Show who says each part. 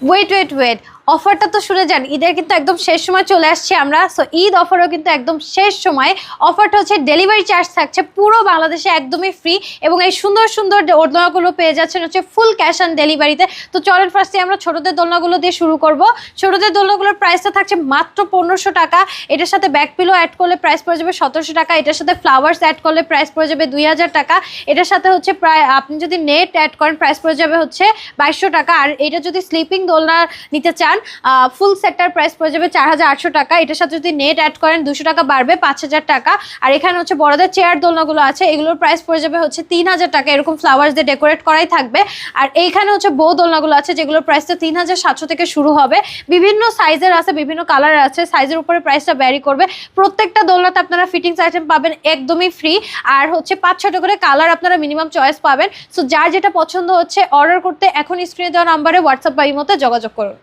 Speaker 1: Wait wait wait, অফারটা তো শুনে যান, ঈদের কিন্তু একদম শেষ সময় চলে আসছি আমরা। সো ঈদ অফারও কিন্তু একদম শেষ সময়। অফারটা হচ্ছে ডেলিভারি চার্জ থাকছে পুরো বাংলাদেশে একদমই ফ্রি, এবং এই সুন্দর সুন্দর ওড়নাগুলো পেয়ে যাচ্ছেন হচ্ছে ফুল ক্যাশ অন ডেলিভারিতে। তো চলেন ফার্স্টে আমরা ছোটদের দোলনাগুলো দিয়ে শুরু করব। ছোটদের দোলনাগুলোর প্রাইসটা থাকছে মাত্র 1500 টাকা। এটার সাথে ব্যাক পিলো অ্যাড করলে প্রাইস পড়ে যাবে 1700 টাকা। এটার সাথে ফ্লাওয়ার্স অ্যাড করলে প্রাইস পড়ে যাবে 2000 টাকা। এটার সাথে হচ্ছে প্রায় আপনি যদি নেট অ্যাড করেন প্রাইস পড়ে যাবে হচ্ছে 2200 টাকা। আর এটা যদি স্লিপিং দোলনা নিতে চান ফুল সেটটার প্রাইস পড়ে যাবে 4800 টাকা। এটার সাথে যদি নেট অ্যাড করেন 200 টাকা বাড়বে, 5000 টাকা। আর এখানে হচ্ছে বড়দের চেয়ার দোলনাগুলো আছে, এগুলোর প্রাইস পড়ে যাবে হচ্ছে 3000 টাকা। এরকম ফ্লাওয়ার্স দিয়ে ডেকোরেট করাই থাকবে। আর এইখানে হচ্ছে বউ দোলনাগুলো আছে, যেগুলোর প্রাইসটা 3700 থেকে শুরু হবে। বিভিন্ন সাইজের আছে, বিভিন্ন কালারের আছে, সাইজের উপরে প্রাইসটা ভ্যারি করবে। প্রত্যেকটা দোলনাতে আপনারা ফিটিংস আইটেম পাবেন একদমই ফ্রি। আর হচ্ছে 5-6টা করে কালার আপনারা মিনিমাম চয়েস পাবেন। সো যার যেটা পছন্দ হচ্ছে অর্ডার করতে এখন স্ক্রিনে দেওয়া নাম্বারে হোয়াটসঅ্যাপ বা ইমোতে যোগাযোগ করুন।